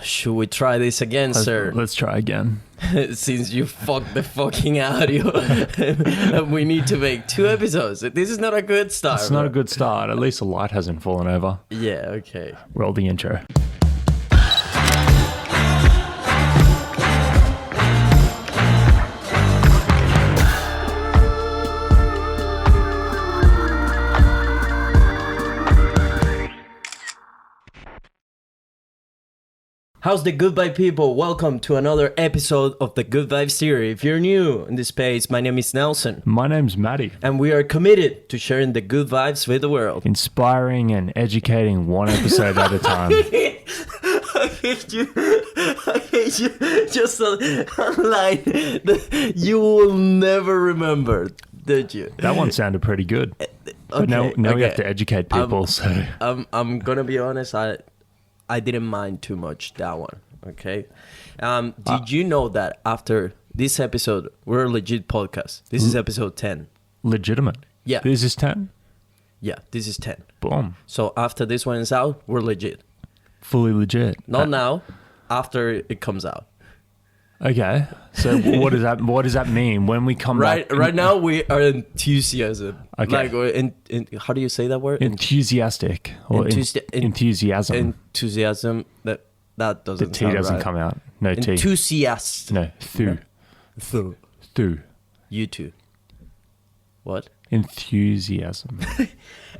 Should we try this again, sir? Let's try again. Since you fucked the fucking audio, we need to make 2 episodes. This is not a good start. It's not a good start. At least the light hasn't fallen over. Yeah, okay. Roll the intro. How's the good vibe, people? Welcome to another episode of the Good Vibe series. If you're new in this space, my name is Nelson. My name's Matty. And we are committed to sharing the good vibes with the world. Inspiring and educating one episode at a time. I hate you. Just a line that you will never remember, did you? That one sounded pretty good. But now we have to educate people. I'm going to be honest. I didn't mind too much that one, okay? Did you know that after this episode, we're a legit podcast? This is episode 10. Legitimate? Yeah. This is 10? Yeah, this is 10. Boom. So after this one is out, we're legit. Fully legit. Not now, after it comes out. Okay. So what does that mean when we come back? Right now, we are enthusiasm. Okay. Like, we're how do you say that word? Enthusiastic. Or enthusiasm. Enthusiasm. That doesn't The T sound doesn't right. come out. No T. Enthusiast. No. Thu. Thu. You too. What? Enthusiasm.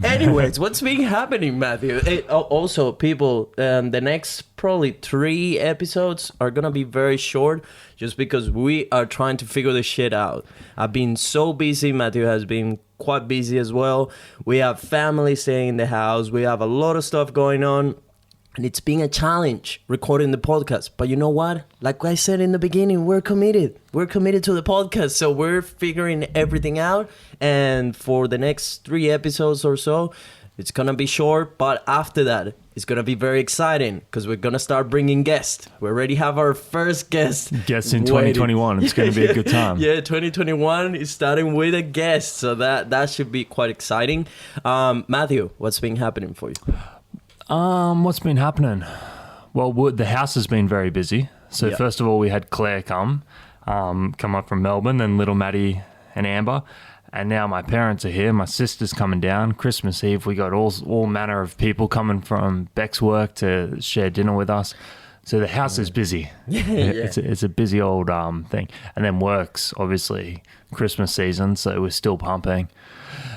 Anyways, what's been happening, Matthew? Also, people, the next probably 3 episodes are gonna be very short, just because we are trying to figure this shit out. I've been so busy. Matthew has been quite busy as well. We have family staying in the house. We have a lot of stuff going on. And it's been a challenge recording the podcast. But you know what? Like I said in the beginning, we're committed. We're committed to the podcast. So we're figuring everything out. And for the next 3 episodes or so, it's going to be short. But after that, it's going to be very exciting because we're going to start bringing guests. We already have our first guest. Guests in 2021. It's going to be a good time. Yeah, 2021 is starting with a guest. So that should be quite exciting. Matthew, what's been happening for you? What's been happening? Well, the house has been very busy. So First of all, we had Claire come up from Melbourne, then little Matty and Amber. And now my parents are here. My sister's coming down. Christmas Eve, we got all manner of people coming from Beck's work to share dinner with us. So the house is busy. It's a busy old thing. And then work's obviously Christmas season, so we're still pumping,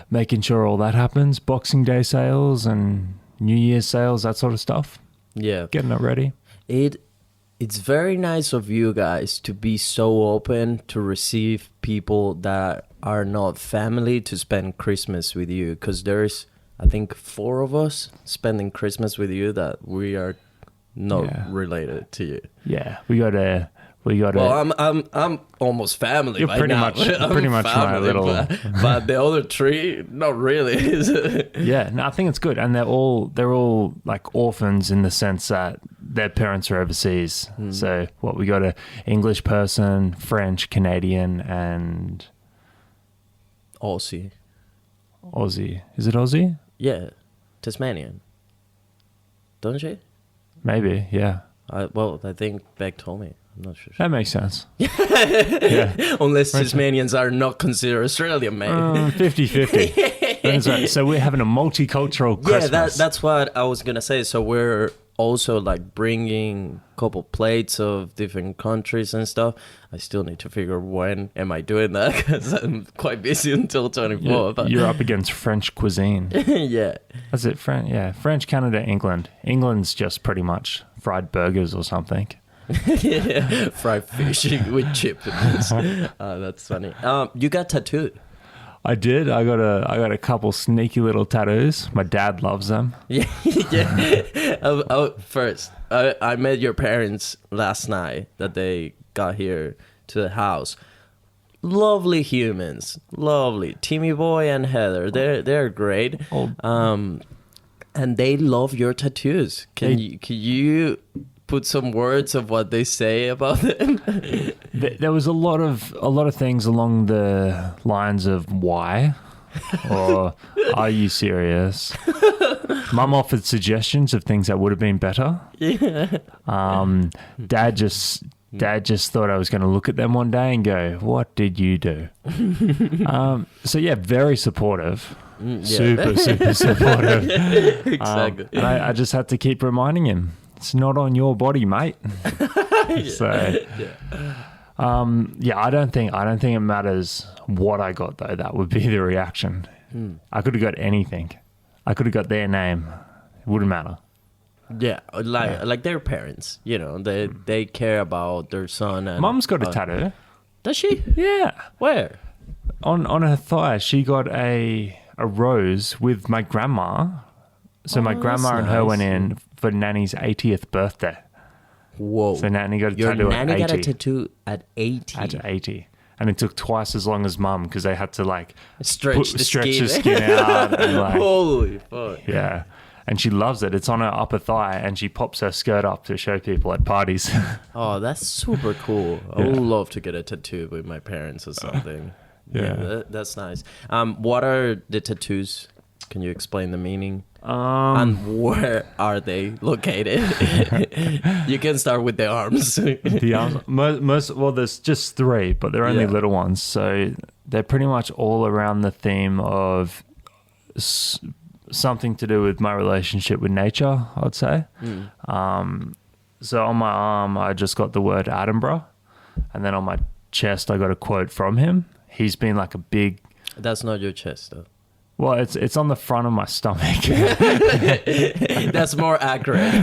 making sure all that happens. Boxing Day sales and New Year's sales, that sort of stuff. Yeah. Getting it ready. It's very nice of you guys to be so open to receive people that are not family to spend Christmas with you. Because there's, I think, 4 of us spending Christmas with you that we are not related to you. Yeah. We got a... Well, I'm almost family. You're by pretty now. much my little. But the other 3, not really. Yeah, no, I think it's good, and they're all like orphans in the sense that their parents are overseas. So we got a English person, French, Canadian, and Aussie. Is it Aussie? Yeah, Tasmanian. Don't you? Maybe, yeah. I think Beck told me. I'm not sure. That makes sense. Unless Tasmanians are not considered Australian, mate. 50-50. So we're having a multicultural Christmas. Yeah, that's what I was going to say. So we're also like bringing a couple plates of different countries and stuff. I still need to figure when am I doing that because I'm quite busy until 24. But you're up against French cuisine. Yeah. That's it, French, Canada, England. England's just pretty much fried burgers or something. Yeah, fried fish with chips. That's funny. You got tattooed. I did. I got a couple sneaky little tattoos. My dad loves them. Yeah. First, I met your parents last night that they got here to the house. Lovely humans, lovely. Timmy Boy and Heather, they're great. And they love your tattoos. Can you put some words of what they say about them? There was a lot of things along the lines of why, or are you serious? Mum offered suggestions of things that would have been better. Yeah. Dad just thought I was going to look at them one day and go, "What did you do?" So yeah, very supportive. Super supportive. Exactly. And I just had to keep reminding him, it's not on your body, mate. So, I don't think it matters what I got though. That would be the reaction. I could have got anything. I could have got their name. It wouldn't matter. Yeah, like their parents, they care about their son. And Mum's got a tattoo. Does she? Yeah. Where? On her thigh, she got a rose with my grandma. So my grandma and her went in for Nanny's 80th birthday. Whoa. So Nanny got a Your tattoo nanny at 80. got a tattoo at 80. At 80. And it took twice as long as Mum because they had to like Stretch the skin out. And like, holy fuck. Yeah. And she loves it. It's on her upper thigh and she pops her skirt up to show people at parties. Oh, that's super cool. I would love to get a tattoo with my parents or something. That's nice. What are the tattoos? Can you explain the meaning? And where are they located? You can start with the arms. The arms, there's just 3, but they're only little ones. So they're pretty much all around the theme of something to do with my relationship with nature, I'd say. So on my arm, I just got the word Edinburgh. And then on my chest, I got a quote from him. He's been like a big... That's not your chest, though. Well, it's on the front of my stomach. That's more accurate.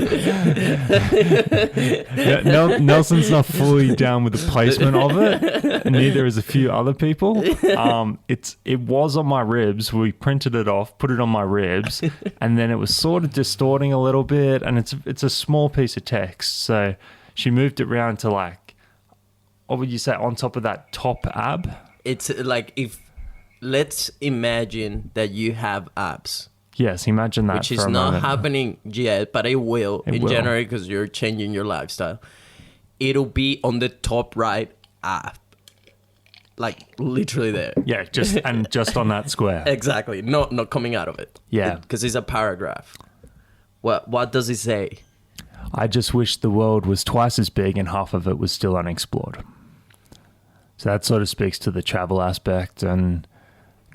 Nelson's not fully down with the placement of it. Neither is a few other people. It was on my ribs. We printed it off, put it on my ribs, and then it was sort of distorting a little bit. And it's a small piece of text, so she moved it around to like, what would you say, on top of that top ab? It's like if. Let's imagine that you have abs. Yes, imagine that. Which is not happening yet, but it will in January because you're changing your lifestyle. It'll be on the top right ab. Like literally there. Yeah, just on that square. Exactly. Not coming out of it. Yeah. Because it's a paragraph. What does it say? I just wish the world was twice as big and half of it was still unexplored. So that sort of speaks to the travel aspect and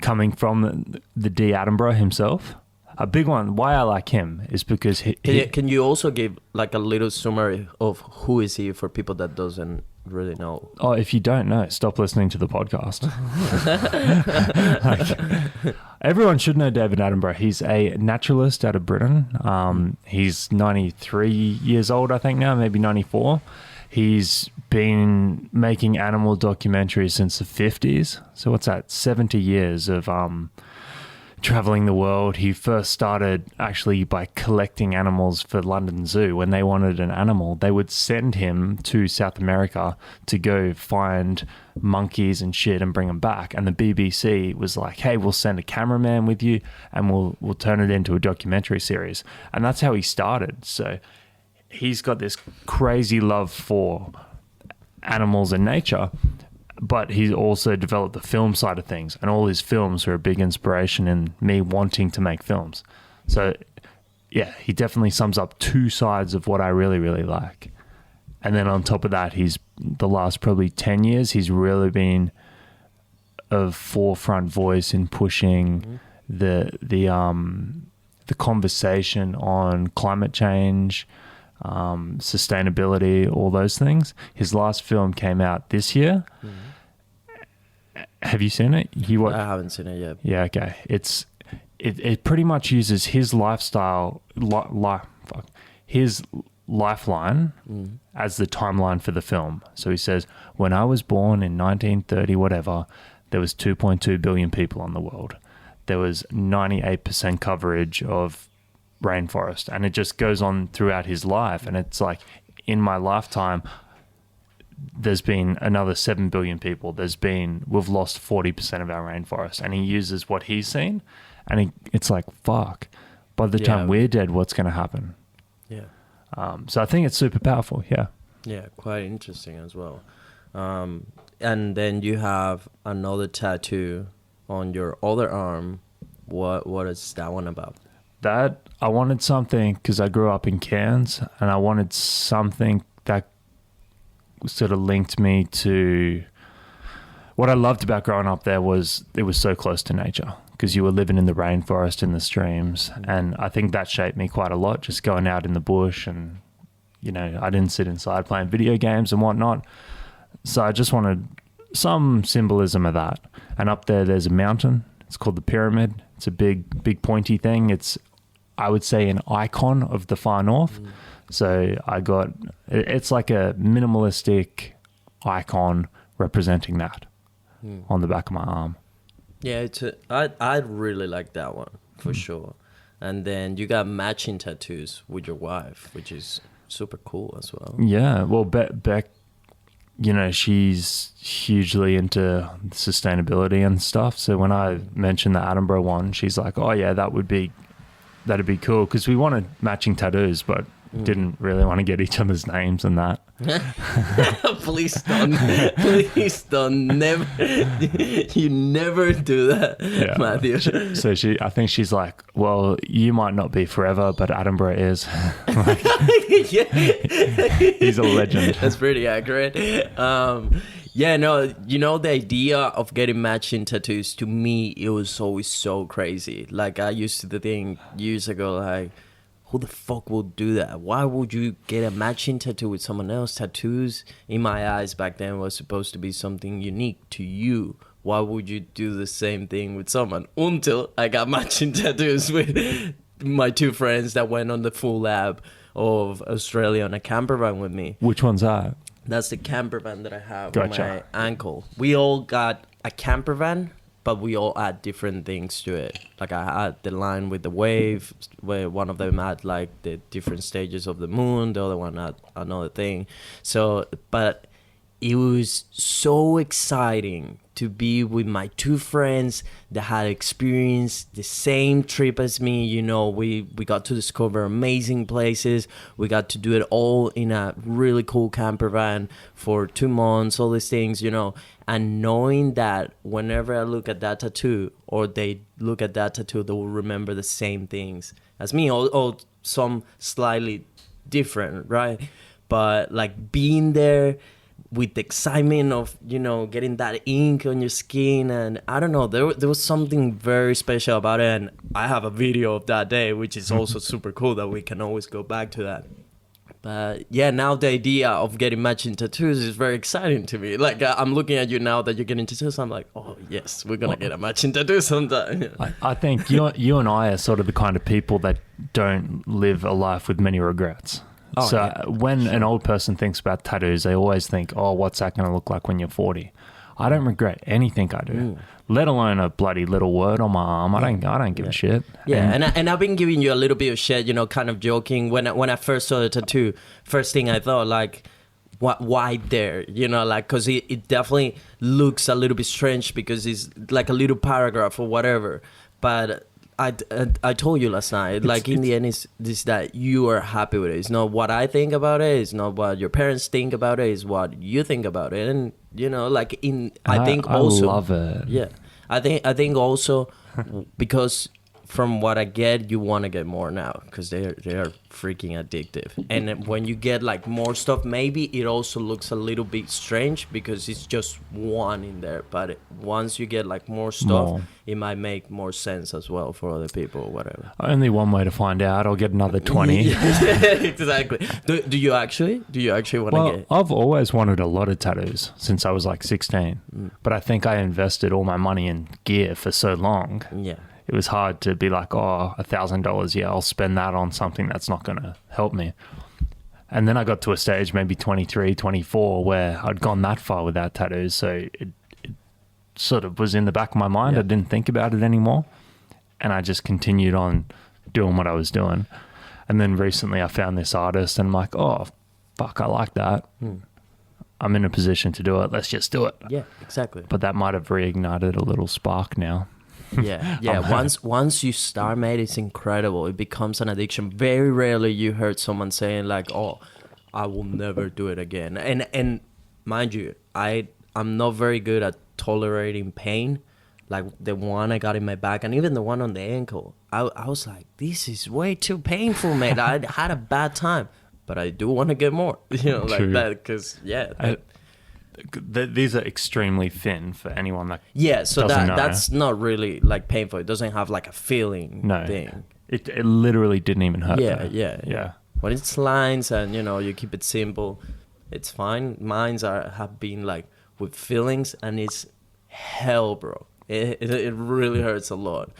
coming from the D. Edinburgh himself. A big one, why I like him is because he Can you also give like a little summary of who is he for people that doesn't really know? Oh, if you don't know, stop listening to the podcast. Everyone should know David Attenborough. He's a naturalist out of Britain. He's 93 years old, I think now, maybe 94. He's been making animal documentaries since the 50s. So what's that? 70 years of traveling the world. He first started actually by collecting animals for London Zoo. When they wanted an animal, they would send him to South America to go find monkeys and shit and bring them back. And the BBC was like, hey, we'll send a cameraman with you and we'll turn it into a documentary series. And that's how he started. So he's got this crazy love for animals and nature, but he's also developed the film side of things, and all his films are a big inspiration in me wanting to make films. So yeah, he definitely sums up 2 sides of what I really, really like. And then on top of that, he's the last probably 10 years, he's really been a forefront voice in pushing the conversation on climate change, sustainability, all those things. His last film came out this year. Have you seen it? I haven't seen it yet. Yeah, okay. It pretty much uses his lifestyle, his lifeline as the timeline for the film. So he says, when I was born in 1930, whatever, there was 2.2 billion people on the world. There was 98% coverage of rainforest, and it just goes on throughout his life. And it's like, in my lifetime, there's been another 7 billion people. We've lost 40% of our rainforest. And he uses what he's seen, and it's like, fuck, by the time we're dead, what's going to happen? Yeah. So I think it's super powerful. Yeah. Yeah, quite interesting as well. And then you have another tattoo on your other arm. What is that one about? That I wanted something because I grew up in Cairns, and I wanted something that sort of linked me to what I loved about growing up there was it was so close to nature because you were living in the rainforest, in the streams. And I think that shaped me quite a lot, just going out in the bush and, you know, I didn't sit inside playing video games and whatnot. So I just wanted some symbolism of that. And up there, there's a mountain. It's called the Pyramid. It's a big pointy thing. It's, I would say, an icon of the far north. So it's like a minimalistic icon representing that on the back of my arm. Yeah, I really like that one for sure. And then you got matching tattoos with your wife, which is super cool as well. Yeah, well, Beck, you know, she's hugely into sustainability and stuff. So when I mentioned the Attenborough one, she's like, "Oh yeah, that'd be cool," because we wanted matching tattoos, but didn't really want to get each other's names and that. Please don't, never, you never do that, Yeah. Matthew. So I think she's like, "Well, you might not be forever, but Attenborough is." Like, he's a legend. That's pretty accurate. Yeah, no, you know, the idea of getting matching tattoos, to me, it was always so crazy. Like, I used to think years ago, like, who the fuck will do that? Why would you get a matching tattoo with someone else? Tattoos, in my eyes back then, was supposed to be something unique to you. Why would you do the same thing with someone? Until I got matching tattoos with my two friends that went on the full lab of Australia on a camper van with me. Which one's that? That's the camper van that I have Gotcha. on my ankle. We all got a camper van, but we all add different things to it. Like I had the line with the wave, where one of them had like the different stages of the moon, the other one had another thing. So, but it was so exciting to be with my two friends that had experienced the same trip as me. You know, we got to discover amazing places. We got to do it all in a really cool camper van for 2 months, all these things, you know. And knowing that whenever I look at that tattoo or they look at that tattoo, they will remember the same things as me, or some slightly different, right? But like being there with the excitement of, you know, getting that ink on your skin, and I don't know, there was something very special about it. And I have a video of that day, which is also super cool that we can always go back to that. But yeah, now the idea of getting matching tattoos is very exciting to me. Like I'm looking at you now that you're getting tattoos, I'm like, oh yes, we're gonna get a matching tattoo sometime. I think you and I are sort of the kind of people that don't live a life with many regrets. Oh, so yeah, when an old person thinks about tattoos, they always think, "Oh, what's that going to look like when you're 40?" I don't regret anything I do, let alone a bloody little word on my arm. I don't give a shit. Yeah, and I've been giving you a little bit of shit, you know, kind of joking. When I first saw the tattoo, first thing I thought, like, why there? You know, like, because it definitely looks a little bit strange because it's like a little paragraph or whatever. But I told you last night, like, in the end, it's that you are happy with it. It's not what I think about it. It's not what your parents think about it. It's what you think about it. And, you know, like, I think also... I love it. Yeah. I think also because from what I get, you want to get more now because they are freaking addictive. And when you get like more stuff, maybe it also looks a little bit strange because it's just one in there. But once you get like more stuff, it might make more sense as well for other people or whatever. Only one way to find out. I'll get another 20. Exactly. Do you actually want to get? I've always wanted a lot of tattoos since I was like 16. But I think I invested all my money in gear for so long. Yeah. It was hard to be like, oh, $1,000, yeah, I'll spend that on something that's not going to help me. And then I got to a stage, maybe 23, 24, where I'd gone that far without tattoos. So it sort of was in the back of my mind. I didn't think about it anymore. And I just continued on doing what I was doing. And then recently I found this artist and I'm like, oh, fuck, I like that. I'm in a position to do it. Let's just do it. Yeah, exactly. But that might have reignited a little spark now. Yeah. Once you start, mate, it's incredible. It becomes an addiction. Very rarely you heard someone saying like, "Oh, I will never do it again." And mind you, I'm not very good at tolerating pain, like the one I got in my back and even the one on the ankle. I was like, this is way too painful, man. I had a bad time, but I do want to get more, like True. that, because These are extremely thin for anyone that so doesn't know. that's not really like painful. It doesn't have like a feeling thing. It literally didn't even hurt. Yeah. When it's lines and you keep it simple, it's fine. Mines have been like with fillings, and it's hell, bro. It really hurts a lot.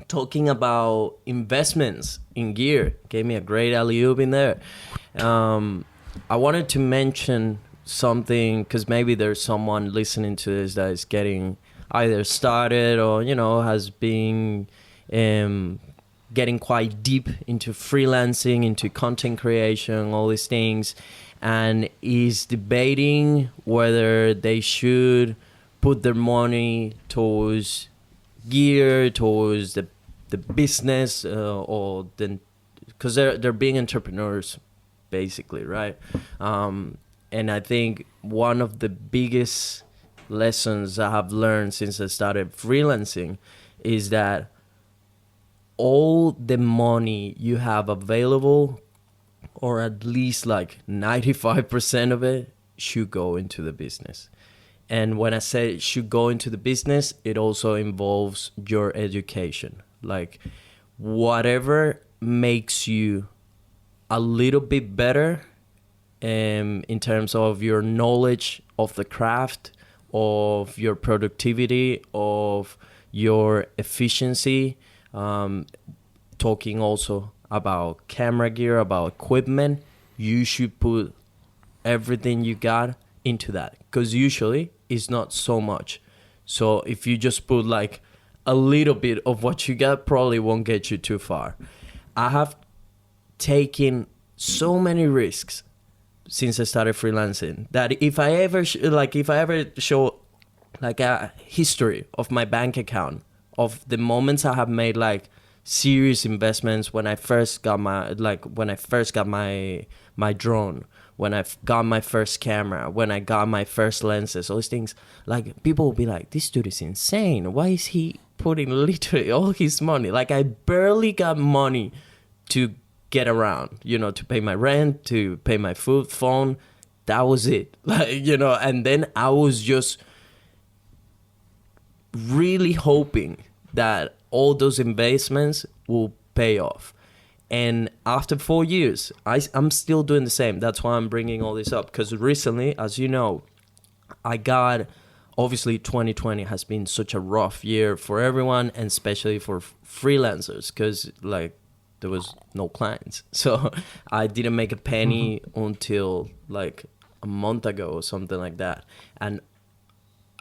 Talking about investments in gear, gave me a great alley-oop in there. I wanted to mention something, because maybe there's someone listening to this that is getting either started or has been getting quite deep into freelancing, into content creation, all these things, and is debating whether they should put their money towards gear, towards the business, or then, because they're being entrepreneurs basically, right? And I think one of the biggest lessons I have learned since I started freelancing is that all the money you have available, or at least like 95% of it, should go into the business. And when I say should go into the business, it also involves your education. Like whatever makes you a little bit better in terms of your knowledge of the craft, of your productivity, of your efficiency, talking also about camera gear, about equipment, you should put everything you got into that, because usually it's not so much. So if you just put like a little bit of what you got, probably won't get you too far. I have taken so many risks since I started freelancing that if I ever show like a history of my bank account, of the moments I have made like serious investments, when I first got my drone, when I got my first camera, when I got my first lenses, all these things, like people will be like, this dude is insane. Why is he putting literally all his money? Like I barely got money to get around, to pay my rent, to pay my food, phone. That was it. And then I was just really hoping that all those investments will pay off. And after 4 years, I'm still doing the same. That's why I'm bringing all this up, because recently, as you know, obviously 2020 has been such a rough year for everyone, and especially for freelancers, because like there was no clients. So I didn't make a penny until like a month ago or something like that. And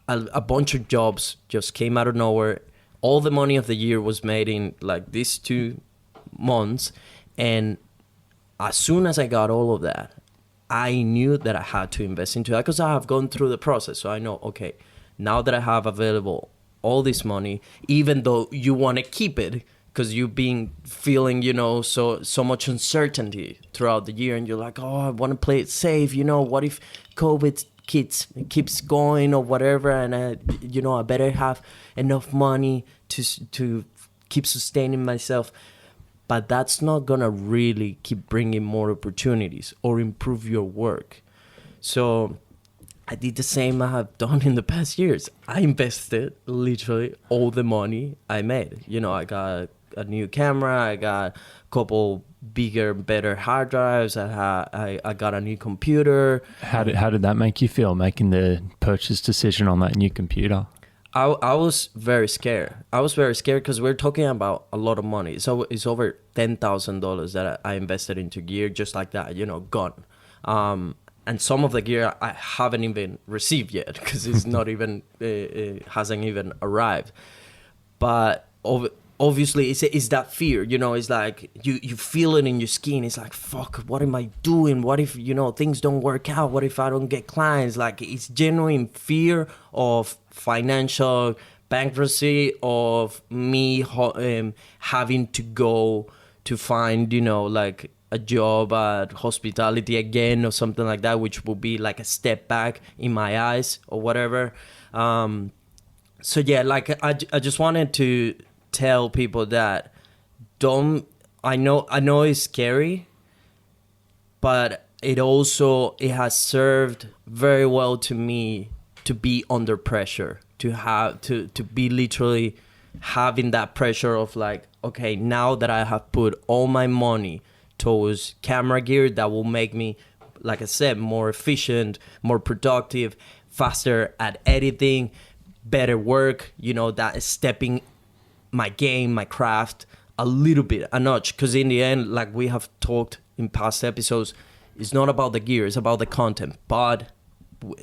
a bunch of jobs just came out of nowhere. All the money of the year was made in like these 2 months. And as soon as I got all of that, I knew that I had to invest into that, because I have gone through the process. So I know, okay, now that I have available all this money, even though you want to keep it, because you've been feeling, so much uncertainty throughout the year, and you're like, oh, I want to play it safe. What if COVID keeps going or whatever, and I better have enough money to keep sustaining myself. But that's not gonna really keep bringing more opportunities or improve your work. So I did the same I have done in the past years. I invested literally all the money I made. I got a new camera, I got a couple bigger, better hard drives, I got a new computer. How did that make you feel, making the purchase decision on that new computer? I was very scared. Because we're talking about a lot of money. So it's over $10,000 that I invested into gear just like that, gone. And some of the gear I haven't even received yet, because it's not even, it hasn't even arrived. But obviously it's that fear, it's like you feel it in your skin. It's like, fuck, what am I doing? What if things don't work out? What if I don't get clients? Like, it's genuine fear of financial bankruptcy, of me having to go to find like a job at hospitality again or something like that, which will be like a step back in my eyes or whatever. So yeah, like I just wanted to tell people that I know it's scary, but it has served very well to me to be under pressure, to have to be literally having that pressure of like, okay, now that I have put all my money towards camera gear that will make me, like I said, more efficient, more productive, faster at editing, better work, that is stepping my game, my craft a little bit, a notch. Because in the end, like we have talked in past episodes, it's not about the gear, it's about the content. But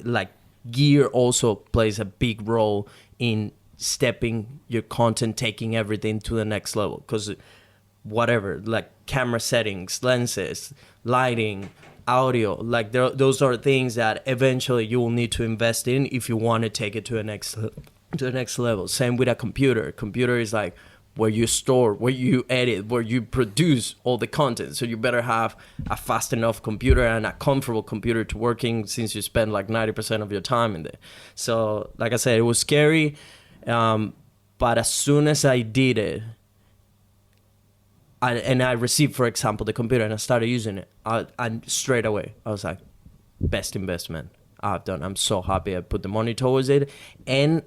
like gear also plays a big role in stepping your content, taking everything to the next level. Because whatever, like camera settings, lenses, lighting, audio, like those are things that eventually you will need to invest in if you want to take it to the next level. Same with a computer. Computer is like where you store, where you edit, where you produce all the content. So you better have a fast enough computer and a comfortable computer to working, since you spend like 90% of your time in there. So like I said, it was scary, but as soon as I did it, I received, for example, the computer and I started using it, and straight away I was like, best investment I've done. I'm so happy I put the money towards it, and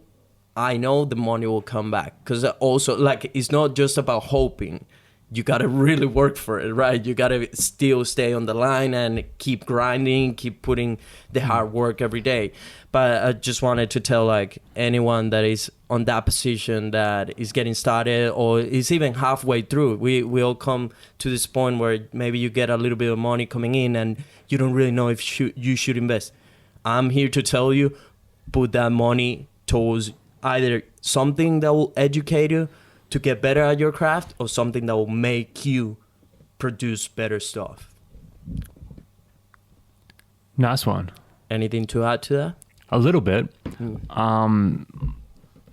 I know the money will come back. Because also, like, it's not just about hoping. You got to really work for it, right? You got to still stay on the line and keep grinding, keep putting the hard work every day. But I just wanted to tell, like, anyone that is on that position, that is getting started or is even halfway through. We all come to this point where maybe you get a little bit of money coming in and you don't really know if you should invest. I'm here to tell you, put that money towards either something that will educate you to get better at your craft, or something that will make you produce better stuff. Nice one. Anything to add to that? A little bit.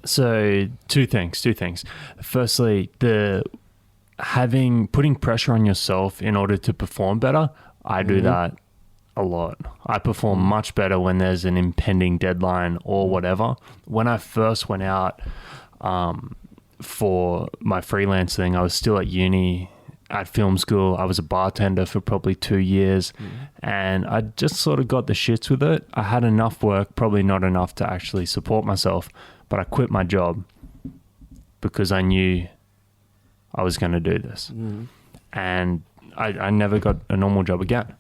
So two things. Firstly, putting pressure on yourself in order to perform better. I do that a lot. I perform much better when there's an impending deadline or whatever. When I first went out for my freelance thing, I was still at uni, at film school. I was a bartender for probably 2 years, and I just sort of got the shits with it. I had enough work, probably not enough to actually support myself, but I quit my job because I knew I was going to do this. And I never got a normal job again.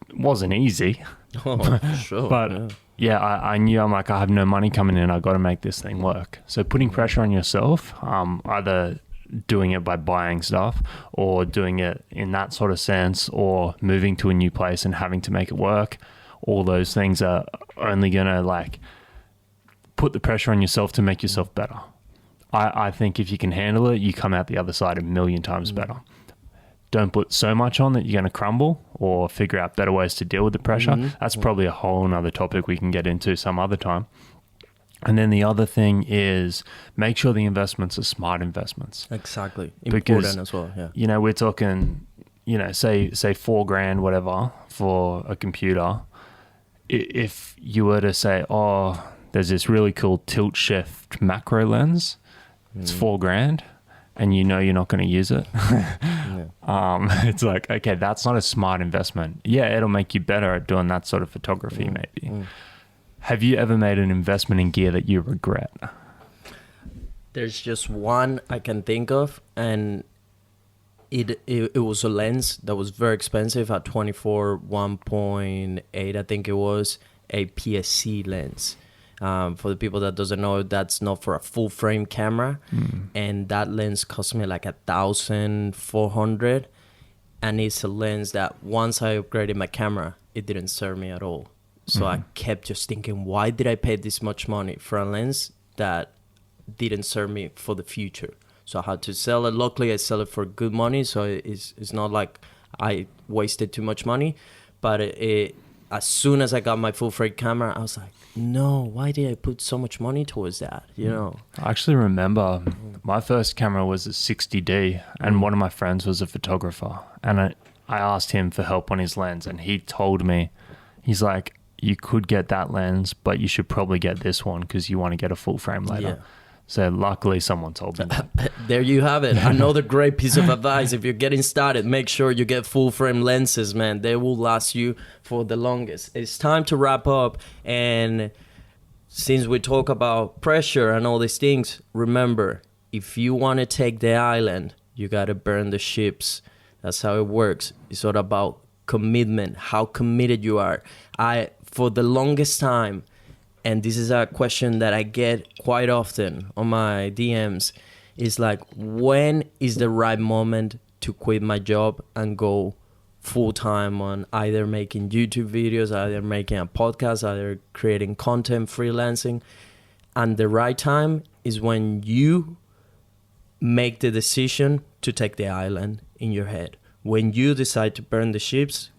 It wasn't easy. Oh, sure. But yeah, I knew, I'm like, I have no money coming in. I got to make this thing work. So putting pressure on yourself, either doing it by buying stuff or doing it in that sort of sense, or moving to a new place and having to make it work. All those things are only going to like put the pressure on yourself to make yourself better. I think if you can handle it, you come out the other side a million times better. Don't put so much on that you're going to crumble, or figure out better ways to deal with the pressure. That's probably a whole nother topic we can get into some other time. And then the other thing is make sure the investments are smart investments. Exactly. Because, important as well. Yeah. You know, we're talking, you know, say $4,000, whatever, for a computer. If you were to say, oh, there's this really cool tilt shift macro lens, it's $4,000. And you know you're not going to use it. It's like, okay, that's not a smart investment. Yeah, it'll make you better at doing that sort of photography, maybe. Have you ever made an investment in gear that you regret? There's just one I can think of, and it was a lens that was very expensive at 24 1.8, I think it was, a PSC lens. For the people that doesn't know, that's not for a full frame camera, and that lens cost me like $1,400, and it's a lens that once I upgraded my camera, it didn't serve me at all. So I kept just thinking, why did I pay this much money for a lens that didn't serve me for the future? So I had to sell it. Luckily, I sell it for good money, so it's not like I wasted too much money. But as soon as I got my full frame camera, I was like, no, why did I put so much money towards that? You know? I actually remember my first camera was a 60D, and one of my friends was a photographer, and I asked him for help on his lens, and he told me, he's like, you could get that lens, but you should probably get this one because you want to get a full frame later. So luckily someone told me that. There you have it. Another great piece of advice. If you're getting started, make sure you get full frame lenses, man. They will last you for the longest. It's time to wrap up. And since we talk about pressure and all these things, remember, if you want to take the island, you got to burn the ships. That's how it works. It's all about commitment, how committed you are. For the longest time, and this is a question that I get quite often on my DMs, is like, when is the right moment to quit my job and go full time on either making YouTube videos, either making a podcast, either creating content, freelancing? And the right time is when you make the decision to take the island in your head. When you decide to burn the ships,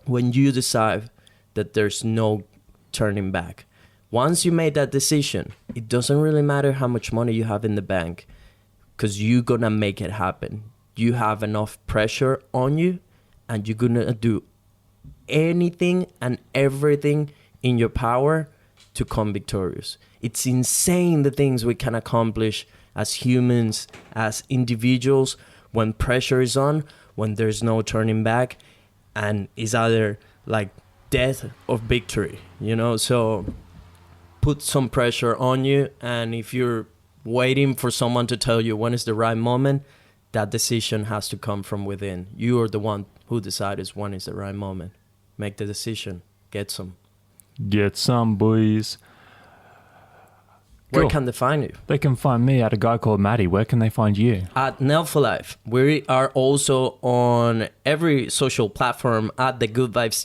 when you decide that there's no turning back. Once you made that decision, it doesn't really matter how much money you have in the bank, because you're gonna make it happen. You have enough pressure on you, and you're gonna do anything and everything in your power to come victorious. It's insane the things we can accomplish as humans, as individuals, when pressure is on, when there's no turning back, and it's either like death or victory, you know? So put some pressure on you, and if you're waiting for someone to tell you when is the right moment, that decision has to come from within. You are the one who decides when is the right moment. Make the decision. Get some. Get some, boys. Where Cool. can they find you? They can find me at a guy called Matty. Where can they find you? At Nail for Life. We are also on every social platform at the Good Vibes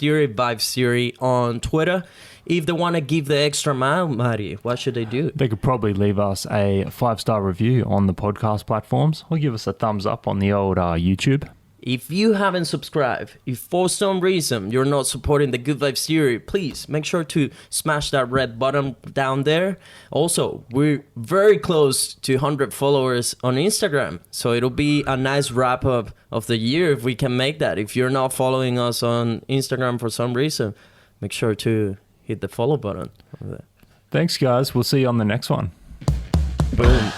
Theory on Twitter. If they want to give the extra mile, Matty, what should they do? They could probably leave us a 5-star review on the podcast platforms, or give us a thumbs up on the old YouTube. If you haven't subscribed, if for some reason you're not supporting the Good Vibes Theory, please make sure to smash that red button down there. Also, we're very close to 100 followers on Instagram, so it'll be a nice wrap up of the year if we can make that. If you're not following us on Instagram for some reason, make sure to hit the follow button. Thanks, guys. We'll see you on the next one. Boom.